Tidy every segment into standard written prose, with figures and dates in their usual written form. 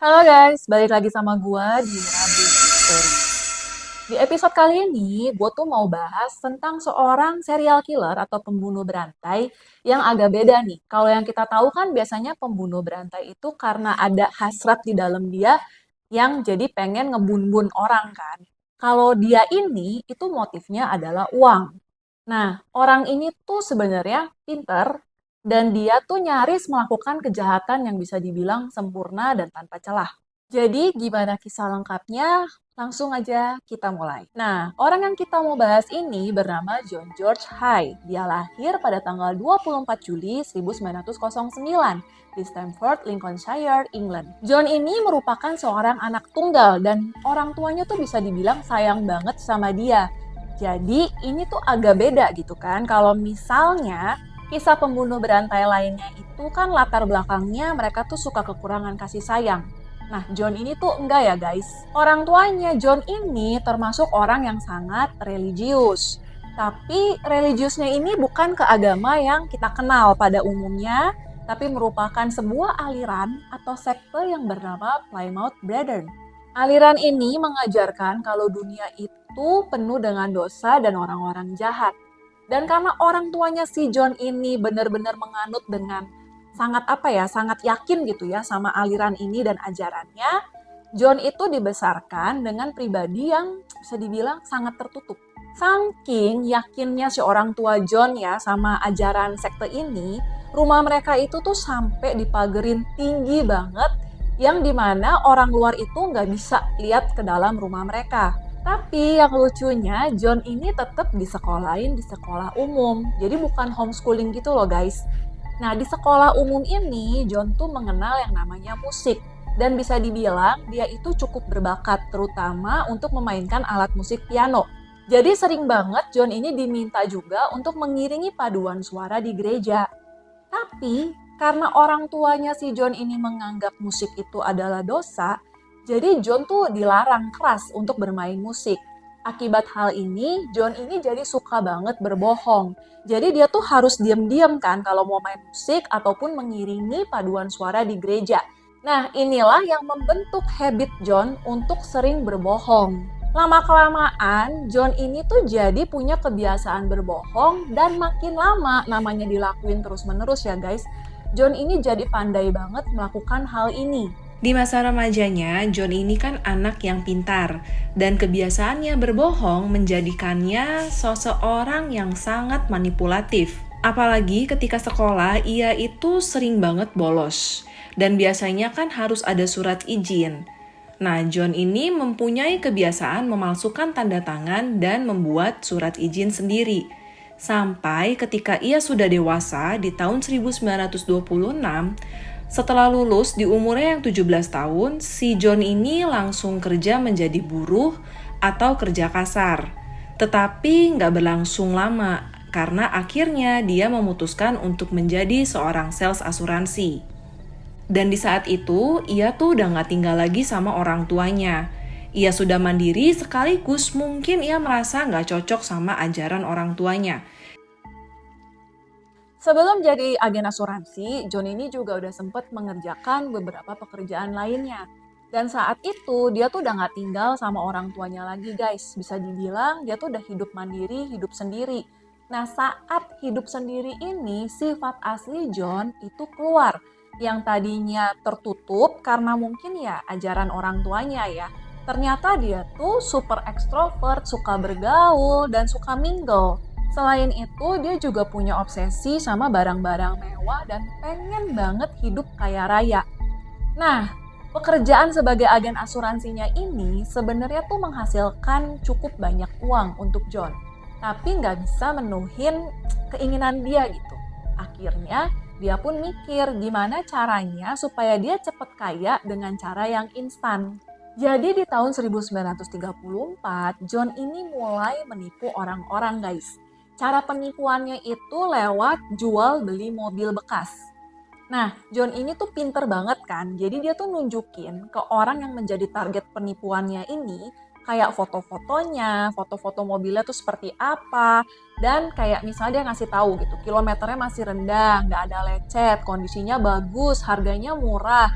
Halo guys, balik lagi sama gua di Rabu Story. Di episode kali ini, gue tuh mau bahas tentang seorang serial killer atau pembunuh berantai yang agak beda nih. Kalau yang kita tahu kan biasanya pembunuh berantai itu karena ada hasrat di dalam dia yang jadi pengen ngebun-bun orang kan. Kalau dia ini, itu motifnya adalah uang. Nah, orang ini tuh sebenarnya pinter dan dia tuh nyaris melakukan kejahatan yang bisa dibilang sempurna dan tanpa celah. Jadi, gimana kisah lengkapnya? Langsung aja kita mulai. Nah, orang yang kita mau bahas ini bernama John George Hay. Dia lahir pada tanggal 24 Juli 1909 di Stamford, Lincolnshire, England. John ini merupakan seorang anak tunggal dan orang tuanya tuh bisa dibilang sayang banget sama dia. Jadi ini tuh agak beda gitu kan. Kalau misalnya kisah pembunuh berantai lainnya itu kan latar belakangnya mereka tuh suka kekurangan kasih sayang. Nah, John ini tuh enggak ya guys. Orang tuanya John ini termasuk orang yang sangat religius. Tapi religiusnya ini bukan ke agama yang kita kenal pada umumnya, tapi merupakan sebuah aliran atau sekte yang bernama Plymouth Brethren. Aliran ini mengajarkan kalau dunia itu penuh dengan dosa dan orang-orang jahat. Dan karena orang tuanya si John ini benar-benar menganut dengan sangat yakin gitu ya sama aliran ini dan ajarannya, John itu dibesarkan dengan pribadi yang bisa dibilang sangat tertutup. Saking yakinnya si orang tua John ya sama ajaran sekte ini, rumah mereka itu tuh sampai dipagerin tinggi banget yang dimana orang luar itu nggak bisa lihat ke dalam rumah mereka. Tapi yang lucunya, John ini tetap disekolahin di sekolah umum. Jadi bukan homeschooling gitu loh guys. Nah, di sekolah umum ini, John tuh mengenal yang namanya musik. Dan bisa dibilang dia itu cukup berbakat, terutama untuk memainkan alat musik piano. Jadi sering banget John ini diminta juga untuk mengiringi paduan suara di gereja. Tapi karena orang tuanya si John ini menganggap musik itu adalah dosa, jadi John tuh dilarang keras untuk bermain musik. Akibat hal ini, John ini jadi suka banget berbohong. Jadi dia tuh harus diam-diam kan kalau mau main musik ataupun mengiringi paduan suara di gereja. Nah, inilah yang membentuk habit John untuk sering berbohong. Lama-kelamaan, John ini tuh jadi punya kebiasaan berbohong dan makin lama namanya dilakuin terus-menerus ya guys. John ini jadi pandai banget melakukan hal ini. Di masa remajanya, John ini kan anak yang pintar, dan kebiasaannya berbohong menjadikannya seseorang yang sangat manipulatif. Apalagi ketika sekolah, ia itu sering banget bolos, dan biasanya kan harus ada surat izin. Nah, John ini mempunyai kebiasaan memalsukan tanda tangan dan membuat surat izin sendiri. Sampai ketika ia sudah dewasa di tahun 1926, setelah lulus di umurnya yang 17 tahun, si John ini langsung kerja menjadi buruh atau kerja kasar. Tetapi nggak berlangsung lama, karena akhirnya dia memutuskan untuk menjadi seorang sales asuransi. Dan di saat itu, ia tuh udah nggak tinggal lagi sama orang tuanya. Ia sudah mandiri sekaligus mungkin ia merasa nggak cocok sama ajaran orang tuanya. Sebelum jadi agen asuransi, John ini juga udah sempet mengerjakan beberapa pekerjaan lainnya. Dan saat itu dia tuh udah nggak tinggal sama orang tuanya lagi guys. Bisa dibilang dia tuh udah hidup mandiri, hidup sendiri. Nah saat hidup sendiri ini sifat asli John itu keluar. Yang tadinya tertutup karena mungkin ya ajaran orang tuanya ya. Ternyata dia tuh super ekstrovert, suka bergaul, dan suka mingle. Selain itu, dia juga punya obsesi sama barang-barang mewah dan pengen banget hidup kaya raya. Nah, pekerjaan sebagai agen asuransinya ini sebenarnya tuh menghasilkan cukup banyak uang untuk John. Tapi nggak bisa menuhin keinginan dia gitu. Akhirnya, dia pun mikir gimana caranya supaya dia cepet kaya dengan cara yang instan. Jadi di tahun 1934, John ini mulai menipu orang-orang guys. Cara penipuannya itu lewat jual beli mobil bekas. Nah, John ini tuh pinter banget kan. Jadi dia tuh nunjukin ke orang yang menjadi target penipuannya ini kayak foto-fotonya, foto-foto mobilnya tuh seperti apa, dan kayak misalnya dia ngasih tahu gitu, kilometernya masih rendah, nggak ada lecet, kondisinya bagus, harganya murah.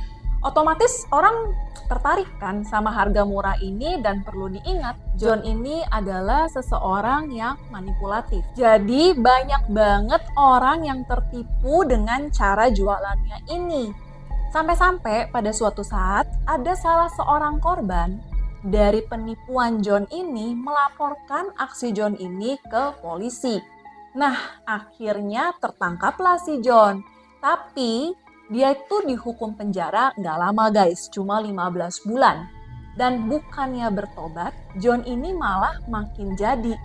Otomatis orang tertarik kan sama harga murah ini, dan perlu diingat, John ini adalah seseorang yang manipulatif. Jadi banyak banget orang yang tertipu dengan cara jualannya ini. Sampai-sampai pada suatu saat ada salah seorang korban dari penipuan John ini melaporkan aksi John ini ke polisi. Nah, akhirnya tertangkaplah si John. Tapi dia itu dihukum penjara nggak lama guys, cuma 15 bulan. Dan bukannya bertobat, John ini malah makin jadi.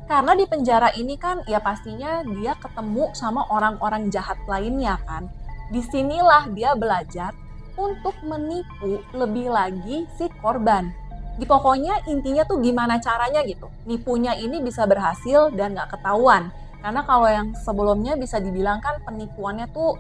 Karena di penjara ini kan ya pastinya dia ketemu sama orang-orang jahat lainnya kan. Disinilah dia belajar untuk menipu lebih lagi si korban. Pokoknya intinya tuh gimana caranya gitu. Nipunya ini bisa berhasil dan nggak ketahuan. Karena kalau yang sebelumnya bisa dibilang kan penipuannya tuh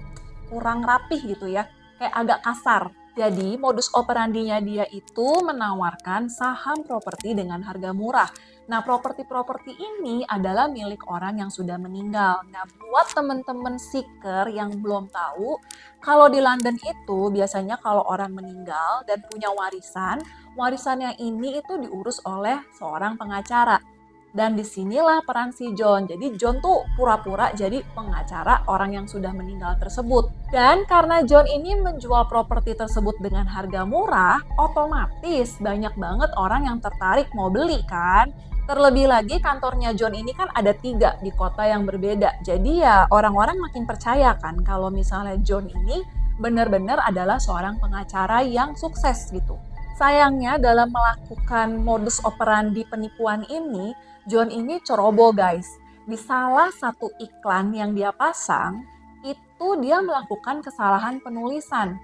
kurang rapih gitu ya, kayak agak kasar. Jadi modus operandinya dia itu menawarkan saham properti dengan harga murah. Nah, properti-properti ini adalah milik orang yang sudah meninggal. Nah, buat teman-teman seeker yang belum tahu, kalau di London itu biasanya kalau orang meninggal dan punya warisan, warisannya ini itu diurus oleh seorang pengacara. Dan disinilah peran si John. Jadi John tuh pura-pura jadi pengacara orang yang sudah meninggal tersebut. Dan karena John ini menjual properti tersebut dengan harga murah, otomatis banyak banget orang yang tertarik mau beli kan. Terlebih lagi kantornya John ini kan ada 3 di kota yang berbeda. Jadi ya orang-orang makin percaya kan kalau misalnya John ini benar-benar adalah seorang pengacara yang sukses gitu. Sayangnya dalam melakukan modus operandi penipuan ini, John ini ceroboh guys. Di salah satu iklan yang dia pasang, itu dia melakukan kesalahan penulisan.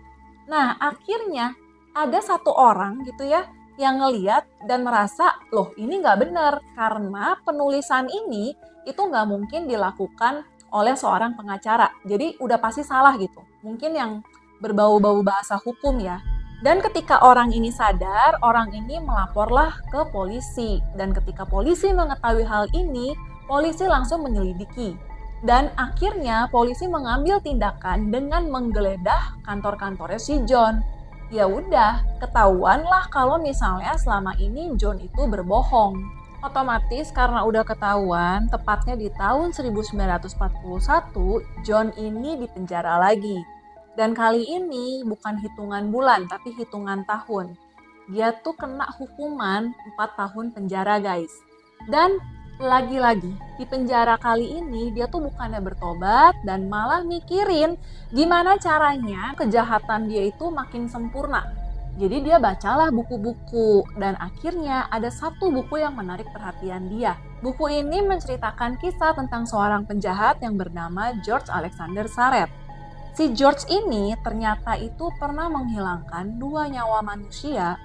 Nah, akhirnya ada satu orang gitu ya, yang ngeliat dan merasa, loh ini nggak benar. Karena penulisan ini itu nggak mungkin dilakukan oleh seorang pengacara. Jadi udah pasti salah gitu. Mungkin yang berbau-bau bahasa hukum ya. Dan ketika orang ini sadar, orang ini melaporlah ke polisi. Dan ketika polisi mengetahui hal ini, polisi langsung menyelidiki. Dan akhirnya polisi mengambil tindakan dengan menggeledah kantor-kantornya si John. Ya udah, ketahuanlah kalau misalnya selama ini John itu berbohong. Otomatis karena udah ketahuan, tepatnya di tahun 1941, John ini dipenjara lagi. Dan kali ini bukan hitungan bulan, tapi hitungan tahun. Dia tuh kena hukuman 4 tahun penjara guys. Dan lagi-lagi di penjara kali ini dia tuh bukannya bertobat dan malah mikirin gimana caranya kejahatan dia itu makin sempurna. Jadi dia bacalah buku-buku dan akhirnya ada satu buku yang menarik perhatian dia. Buku ini menceritakan kisah tentang seorang penjahat yang bernama George Alexander Saret. Si George ini ternyata itu pernah menghilangkan 2 nyawa manusia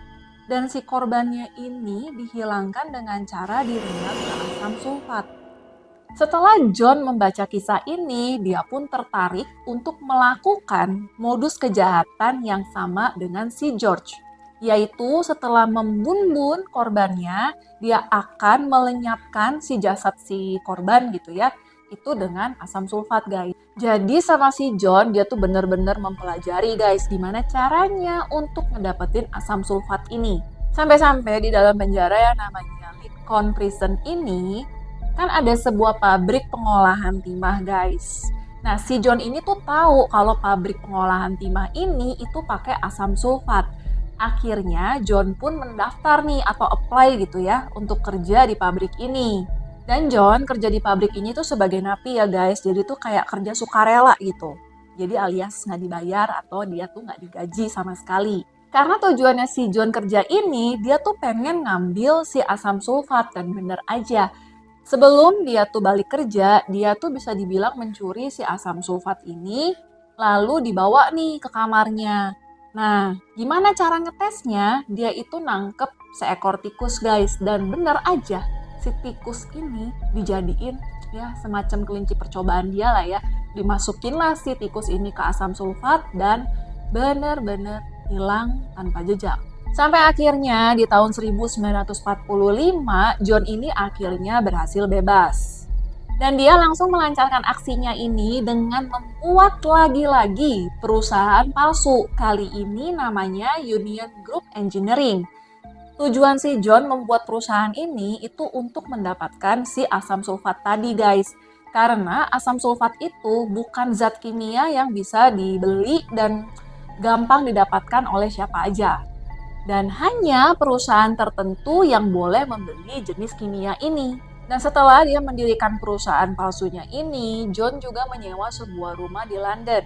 dan si korbannya ini dihilangkan dengan cara direndam ke asam sulfat. Setelah John membaca kisah ini, dia pun tertarik untuk melakukan modus kejahatan yang sama dengan si George. Yaitu setelah membunuh korbannya, dia akan melenyapkan si jasad si korban gitu ya. Itu dengan asam sulfat guys. Jadi sama si John dia tuh bener-bener mempelajari guys gimana caranya untuk ngedapetin asam sulfat ini. Sampai-sampai di dalam penjara yang namanya Lincoln Prison ini kan ada sebuah pabrik pengolahan timah guys. Nah si John ini tuh tahu kalau pabrik pengolahan timah ini itu pakai asam sulfat. Akhirnya John pun mendaftar nih atau apply gitu ya untuk kerja di pabrik ini. Dan John kerja di pabrik ini tuh sebagai napi ya guys, jadi tuh kayak kerja sukarela gitu. Jadi alias nggak dibayar atau dia tuh nggak digaji sama sekali. Karena tujuannya si John kerja ini, dia tuh pengen ngambil si asam sulfat dan bener aja. Sebelum dia tuh balik kerja, dia tuh bisa dibilang mencuri si asam sulfat ini, lalu dibawa nih ke kamarnya. Nah, gimana cara ngetesnya? Dia itu nangkep seekor tikus guys, dan bener aja. Si tikus ini dijadiin ya semacam kelinci percobaan dia lah ya. Dimasukinlah si tikus ini ke asam sulfat dan bener-bener hilang tanpa jejak. Sampai akhirnya di tahun 1945 John ini akhirnya berhasil bebas. Dan dia langsung melancarkan aksinya ini dengan membuat lagi-lagi perusahaan palsu. Kali ini namanya Union Group Engineering. Tujuan si John membuat perusahaan ini itu untuk mendapatkan si asam sulfat tadi, guys. Karena asam sulfat itu bukan zat kimia yang bisa dibeli dan gampang didapatkan oleh siapa aja. Dan hanya perusahaan tertentu yang boleh membeli jenis kimia ini. Dan setelah dia mendirikan perusahaan palsunya ini, John juga menyewa sebuah rumah di London.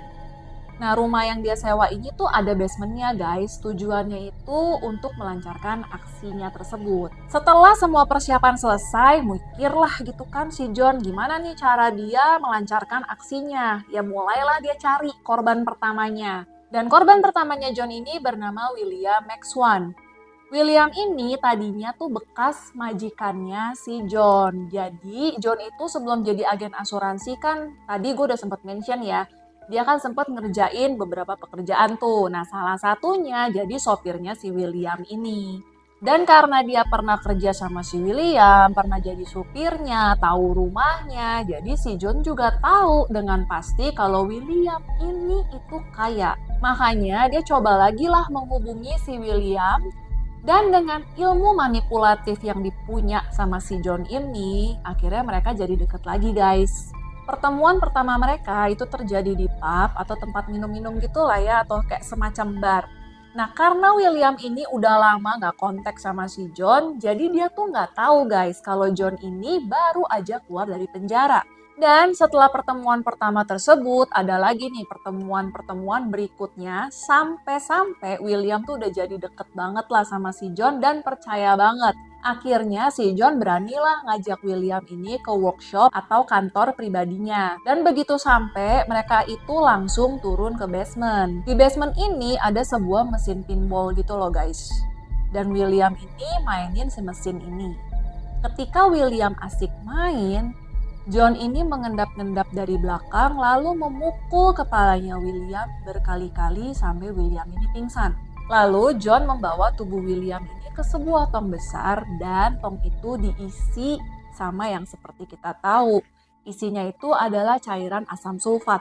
Nah, rumah yang dia sewa ini tuh ada basementnya, guys. Tujuannya itu untuk melancarkan aksinya tersebut. Setelah semua persiapan selesai, mikirlah gitu kan si John, gimana nih cara dia melancarkan aksinya. Ya mulailah dia cari korban pertamanya. Dan korban pertamanya John ini bernama William McSwan. William ini tadinya tuh bekas majikannya si John. Jadi John itu sebelum jadi agen asuransi kan tadi gue udah sempat mention ya. Dia kan sempat ngerjain beberapa pekerjaan tuh. Nah salah satunya jadi sopirnya si William ini. Dan karena dia pernah kerja sama si William, pernah jadi supirnya, tahu rumahnya, jadi si John juga tahu dengan pasti kalau William ini itu kaya. Makanya dia coba lagi lah menghubungi si William. Dan dengan ilmu manipulatif yang dipunya sama si John ini, akhirnya mereka jadi deket lagi, guys. Pertemuan pertama mereka itu terjadi di pub atau tempat minum-minum gitu lah ya, atau kayak semacam bar. Nah, karena William ini udah lama gak kontak sama si John, jadi dia tuh gak tahu, guys, kalau John ini baru aja keluar dari penjara. Dan setelah pertemuan pertama tersebut, ada lagi nih pertemuan-pertemuan berikutnya, sampai-sampai William tuh udah jadi deket banget lah sama si John dan percaya banget. Akhirnya si John beranilah ngajak William ini ke workshop atau kantor pribadinya. Dan begitu sampai, mereka itu langsung turun ke basement. Di basement ini ada sebuah mesin pinball gitu loh, guys. Dan William ini mainin si mesin ini. Ketika William asik main, John ini mengendap-endap dari belakang lalu memukul kepalanya William berkali-kali sampai William ini pingsan. Lalu John membawa tubuh William ini ke sebuah tong besar dan tong itu diisi sama yang seperti kita tahu. Isinya itu adalah cairan asam sulfat.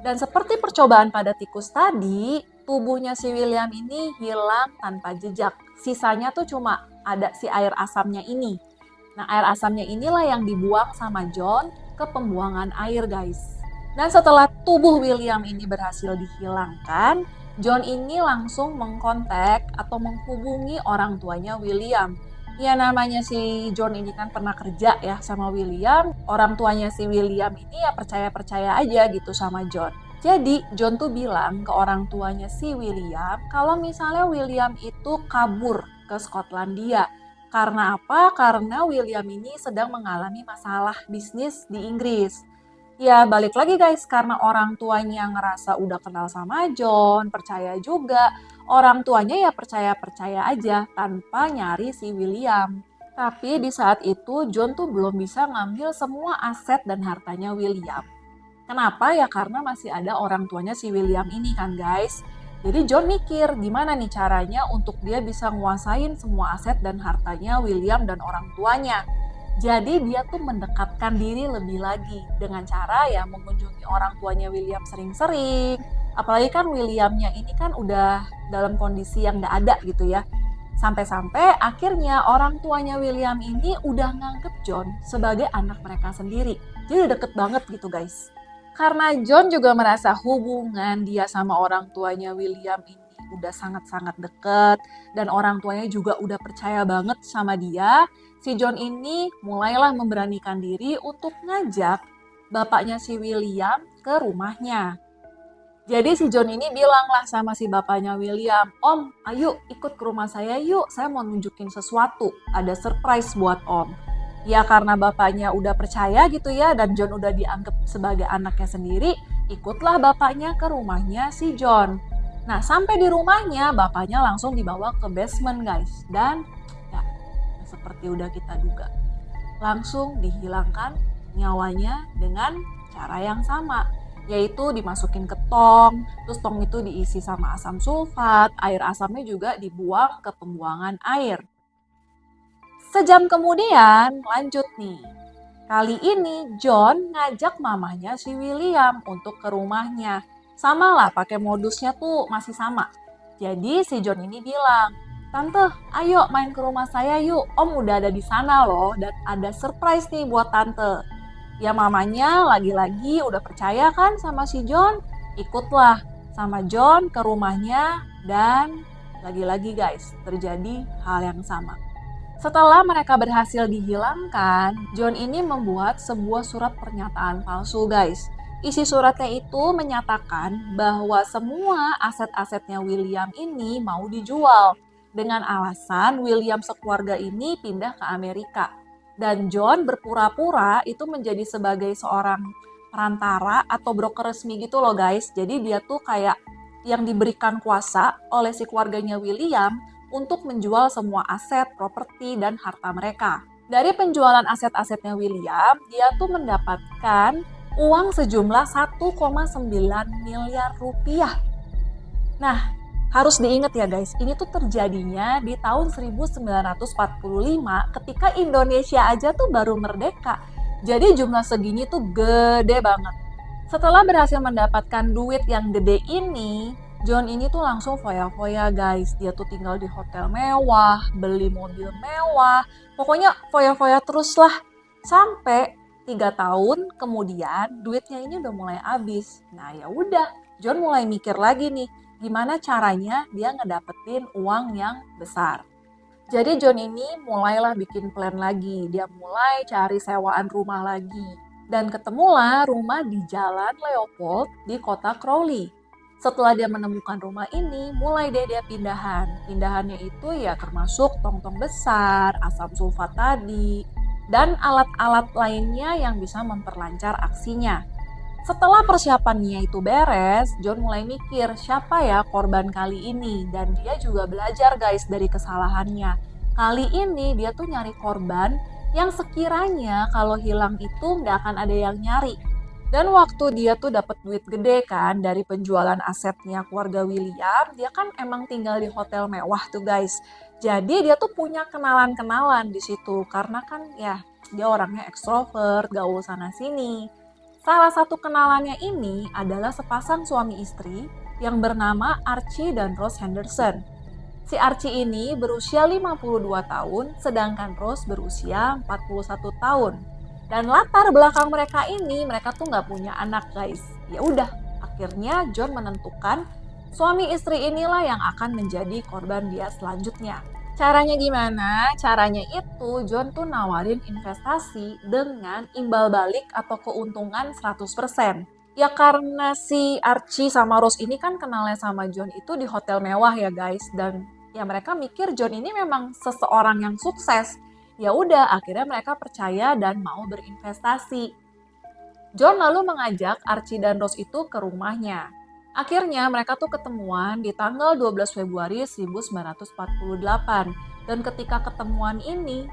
Dan seperti percobaan pada tikus tadi, tubuhnya si William ini hilang tanpa jejak. Sisanya tuh cuma ada si air asamnya ini. Nah, air asamnya inilah yang dibuang sama John ke pembuangan air, guys. Dan setelah tubuh William ini berhasil dihilangkan, John ini langsung mengkontak atau menghubungi orang tuanya William. Ya namanya si John ini kan pernah kerja ya sama William. Orang tuanya si William ini ya percaya-percaya aja gitu sama John. Jadi John tuh bilang ke orang tuanya si William kalau misalnya William itu kabur ke Skotlandia. Karena apa? Karena William ini sedang mengalami masalah bisnis di Inggris. Ya balik lagi guys, karena orang tuanya ngerasa udah kenal sama John, percaya juga. Orang tuanya ya percaya-percaya aja tanpa nyari si William. Tapi di saat itu John tuh belum bisa ngambil semua aset dan hartanya William. Kenapa? Ya karena masih ada orang tuanya si William ini kan guys. Jadi John mikir gimana nih caranya untuk dia bisa nguasain semua aset dan hartanya William dan orang tuanya. Jadi dia tuh mendekatkan diri lebih lagi dengan cara ya mengunjungi orang tuanya William sering-sering. Apalagi kan Williamnya ini kan udah dalam kondisi yang gak ada gitu ya. Sampai-sampai akhirnya orang tuanya William ini udah nganggep John sebagai anak mereka sendiri. Jadi udah deket banget gitu guys. Karena John juga merasa hubungan dia sama orang tuanya William ini udah sangat-sangat deket dan orang tuanya juga udah percaya banget sama dia, si John ini mulailah memberanikan diri untuk ngajak bapaknya si William ke rumahnya. Jadi si John ini bilanglah sama si bapaknya William, "Om, ayo ikut ke rumah saya yuk, saya mau nunjukin sesuatu, ada surprise buat Om." Ya karena bapaknya udah percaya gitu ya dan John udah dianggap sebagai anaknya sendiri, ikutlah bapaknya ke rumahnya si John. Nah sampai di rumahnya bapaknya langsung dibawa ke basement guys. Dan ya seperti udah kita duga, langsung dihilangkan nyawanya dengan cara yang sama. Yaitu dimasukin ke tong, terus tong itu diisi sama asam sulfat, air asamnya juga dibuang ke pembuangan air. Sejam kemudian lanjut nih. Kali ini John ngajak mamanya si William untuk ke rumahnya. Sama lah, pakai modusnya tuh masih sama. Jadi si John ini bilang, "Tante, ayo main ke rumah saya yuk. Om udah ada di sana loh dan ada surprise nih buat tante." Ya mamanya lagi-lagi udah percaya kan sama si John, ikutlah sama John ke rumahnya dan lagi-lagi guys, terjadi hal yang sama. Setelah mereka berhasil dihilangkan, John ini membuat sebuah surat pernyataan palsu guys. Isi suratnya itu menyatakan bahwa semua aset-asetnya William ini mau dijual. Dengan alasan William sekeluarga ini pindah ke Amerika. Dan John berpura-pura itu menjadi sebagai seorang perantara atau broker resmi gitu loh guys. Jadi dia tuh kayak yang diberikan kuasa oleh si keluarganya William untuk menjual semua aset, properti, dan harta mereka. Dari penjualan aset-asetnya William, dia tuh mendapatkan uang sejumlah 1,9 miliar rupiah. Nah, harus diingat ya guys, ini tuh terjadinya di tahun 1945 ketika Indonesia aja tuh baru merdeka. Jadi jumlah segini tuh gede banget. Setelah berhasil mendapatkan duit yang gede ini, John ini tuh langsung foya-foya guys. Dia tuh tinggal di hotel mewah, beli mobil mewah. Pokoknya foya-foya terus lah. Sampai 3 tahun kemudian duitnya ini udah mulai habis. Nah ya udah, John mulai mikir lagi nih, gimana caranya dia ngedapetin uang yang besar. Jadi John ini mulailah bikin plan lagi. Dia mulai cari sewaan rumah lagi. Dan ketemulah rumah di Jalan Leopold di kota Crowley. Setelah dia menemukan rumah ini, mulai deh dia pindahan. Pindahannya itu ya termasuk tong-tong besar, asam sulfat tadi, dan alat-alat lainnya yang bisa memperlancar aksinya. Setelah persiapannya itu beres, John mulai mikir siapa ya korban kali ini. Dan dia juga belajar guys dari kesalahannya. Kali ini dia tuh nyari korban yang sekiranya kalau hilang itu nggak akan ada yang nyari. Dan waktu dia tuh dapat duit gede kan dari penjualan asetnya keluarga William, dia kan emang tinggal di hotel mewah tuh guys. Jadi dia tuh punya kenalan-kenalan di situ karena kan ya dia orangnya ekstrovert, gaul sana sini. Salah satu kenalannya ini adalah sepasang suami istri yang bernama Archie dan Rose Henderson. Si Archie ini berusia 52 tahun, sedangkan Rose berusia 41 tahun. Dan latar belakang mereka ini, mereka tuh nggak punya anak guys. Ya udah, akhirnya John menentukan suami istri inilah yang akan menjadi korban dia selanjutnya. Caranya gimana? Caranya itu John tuh nawarin investasi dengan imbal balik atau keuntungan 100%. Ya karena si Archie sama Rose ini kan kenalnya sama John itu di hotel mewah ya guys. Dan ya mereka mikir John ini memang seseorang yang sukses. Ya udah, akhirnya mereka percaya dan mau berinvestasi. John lalu mengajak Archie dan Rose itu ke rumahnya. Akhirnya mereka tuh ketemuan di tanggal 12 Februari 1948. Dan ketika ketemuan ini,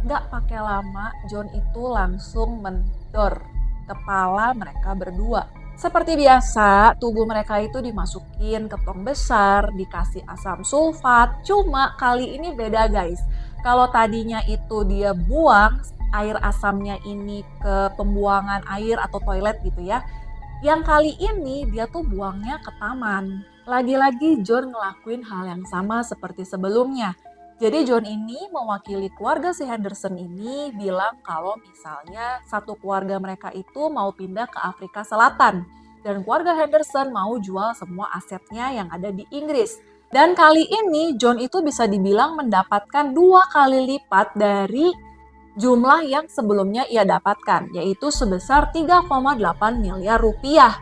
nggak pakai lama John itu langsung mendor kepala mereka berdua. Seperti biasa, tubuh mereka itu dimasukin ke tong besar, dikasih asam sulfat. Cuma kali ini beda guys. Kalau tadinya itu dia buang air asamnya ini ke pembuangan air atau toilet gitu ya. Yang kali ini dia tuh buangnya ke taman. Lagi-lagi John ngelakuin hal yang sama seperti sebelumnya. Jadi John ini mewakili keluarga si Henderson ini bilang kalau misalnya satu keluarga mereka itu mau pindah ke Afrika Selatan. Dan keluarga Henderson mau jual semua asetnya yang ada di Inggris. Dan kali ini John itu bisa dibilang mendapatkan 2 kali lipat dari jumlah yang sebelumnya ia dapatkan, yaitu sebesar 3,8 miliar rupiah.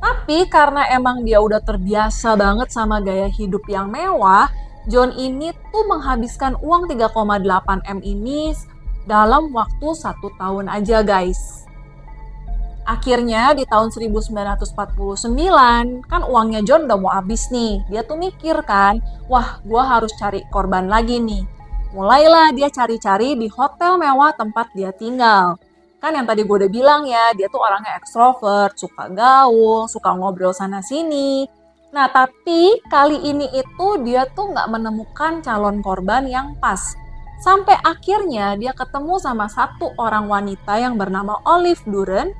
Tapi karena emang dia udah terbiasa banget sama gaya hidup yang mewah, John ini tuh menghabiskan uang 3,8 M ini dalam waktu 1 tahun aja guys. Akhirnya di tahun 1949 kan uangnya John udah mau habis nih. Dia tuh mikir kan, wah gua harus cari korban lagi nih. Mulailah dia cari-cari di hotel mewah tempat dia tinggal. Kan yang tadi gue udah bilang ya, dia tuh orangnya ekstrovert, suka gaul, suka ngobrol sana-sini. Nah tapi kali ini itu dia tuh nggak menemukan calon korban yang pas. Sampai akhirnya dia ketemu sama satu orang wanita yang bernama Olive Duren.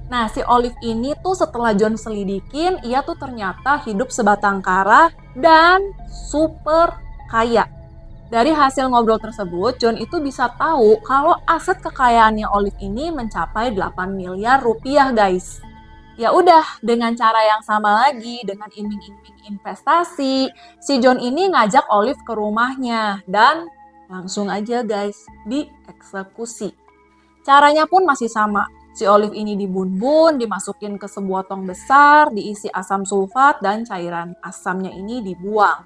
Nah, si Olive ini tuh setelah John selidikin, ia tuh ternyata hidup sebatang kara dan super kaya. Dari hasil ngobrol tersebut, John itu bisa tahu kalau aset kekayaannya Olive ini mencapai 8 miliar rupiah, guys. Ya udah, dengan cara yang sama lagi, dengan iming-iming investasi, si John ini ngajak Olive ke rumahnya dan langsung aja guys, dieksekusi. Caranya pun masih sama. Si Olive ini dibun-bun, dimasukin ke sebuah tong besar, diisi asam sulfat dan cairan asamnya ini dibuang.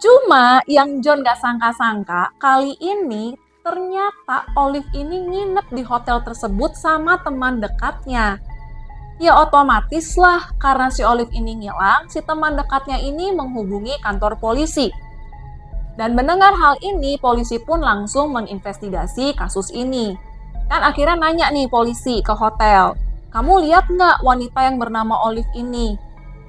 Cuma yang John gak sangka-sangka, kali ini ternyata Olive ini nginep di hotel tersebut sama teman dekatnya. Ya otomatis lah, karena si Olive ini ngilang, si teman dekatnya ini menghubungi kantor polisi. Dan mendengar hal ini, polisi pun langsung menginvestigasi kasus ini. Kan akhirnya nanya nih polisi ke hotel, kamu lihat nggak wanita yang bernama Olive ini?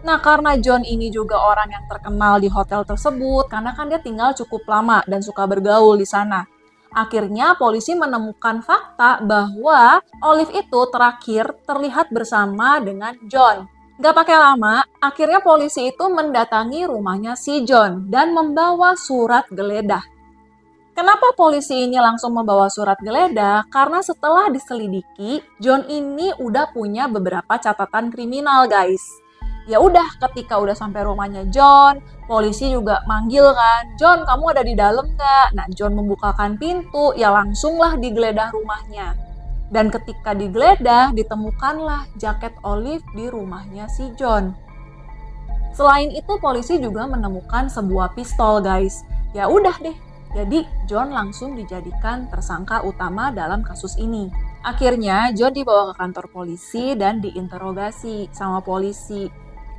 Nah karena John ini juga orang yang terkenal di hotel tersebut, karena kan dia tinggal cukup lama dan suka bergaul di sana. Akhirnya polisi menemukan fakta bahwa Olive itu terakhir terlihat bersama dengan John. Gak pakai lama, akhirnya polisi itu mendatangi rumahnya si John dan membawa surat geledah. Kenapa polisi ini langsung membawa surat geledah? Karena setelah diselidiki, John ini udah punya beberapa catatan kriminal, guys. Ya udah, ketika udah sampai rumahnya John, polisi juga manggil kan, John kamu ada di dalam nggak? Nah John membukakan pintu, ya langsunglah digeledah rumahnya. Dan ketika digeledah, ditemukanlah jaket Olive di rumahnya si John. Selain itu, polisi juga menemukan sebuah pistol, guys. Ya udah deh, jadi John langsung dijadikan tersangka utama dalam kasus ini. Akhirnya John dibawa ke kantor polisi dan diinterogasi sama polisi.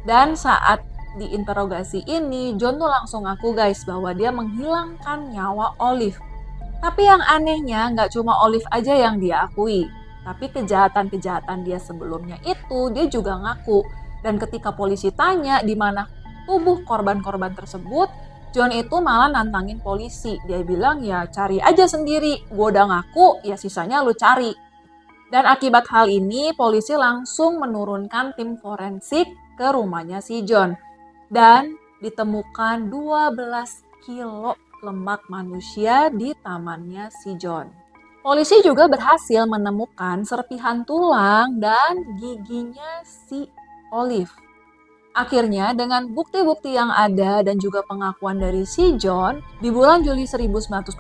Dan saat diinterogasi ini, John tuh langsung ngaku guys bahwa dia menghilangkan nyawa Olive. Tapi yang anehnya nggak cuma Olive aja yang dia akui. Tapi kejahatan-kejahatan dia sebelumnya itu dia juga ngaku. Dan ketika polisi tanya di mana tubuh korban-korban tersebut, John itu malah nantangin polisi. Dia bilang ya cari aja sendiri, gue udah ngaku ya sisanya lu cari. Dan akibat hal ini, polisi langsung menurunkan tim forensik ke rumahnya si John. Dan ditemukan 12 kilo lemak manusia di tamannya si John. Polisi juga berhasil menemukan serpihan tulang dan giginya si Olive. Akhirnya dengan bukti-bukti yang ada dan juga pengakuan dari si John, di bulan Juli 1949,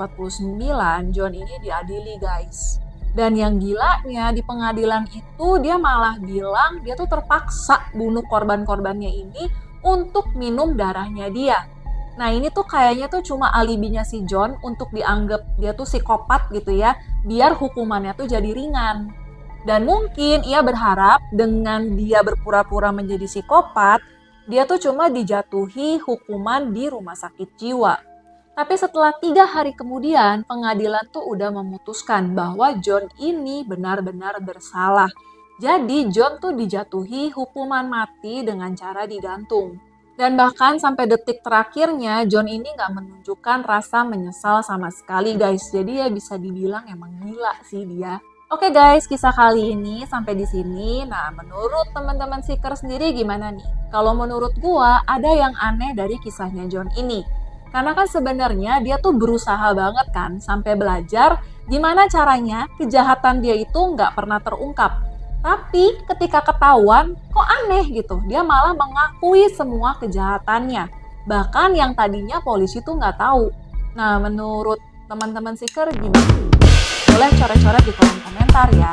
John ini diadili guys. Dan yang gilanya di pengadilan itu dia malah bilang dia tuh terpaksa bunuh korban-korbannya ini untuk minum darahnya dia. Nah ini tuh kayaknya tuh cuma alibinya si John untuk dianggap dia tuh psikopat gitu ya, biar hukumannya tuh jadi ringan. Dan mungkin ia berharap dengan dia berpura-pura menjadi psikopat, dia tuh cuma dijatuhi hukuman di rumah sakit jiwa. Tapi setelah 3 hari kemudian, pengadilan tuh udah memutuskan bahwa John ini benar-benar bersalah. Jadi John tuh dijatuhi hukuman mati dengan cara digantung. Dan bahkan sampai detik terakhirnya, John ini gak menunjukkan rasa menyesal sama sekali guys. Jadi ya bisa dibilang emang gila sih dia. Oke guys, kisah kali ini sampai di sini. Nah, menurut teman-teman seeker sendiri gimana nih? Kalau menurut gua, ada yang aneh dari kisahnya John ini. Karena kan sebenarnya dia tuh berusaha banget kan sampai belajar gimana caranya kejahatan dia itu nggak pernah terungkap. Tapi ketika ketahuan, kok aneh gitu. Dia malah mengakui semua kejahatannya. Bahkan yang tadinya polisi tuh nggak tahu. Nah, menurut teman-teman seeker gimana? Boleh coret-coret di kolom komentar ya.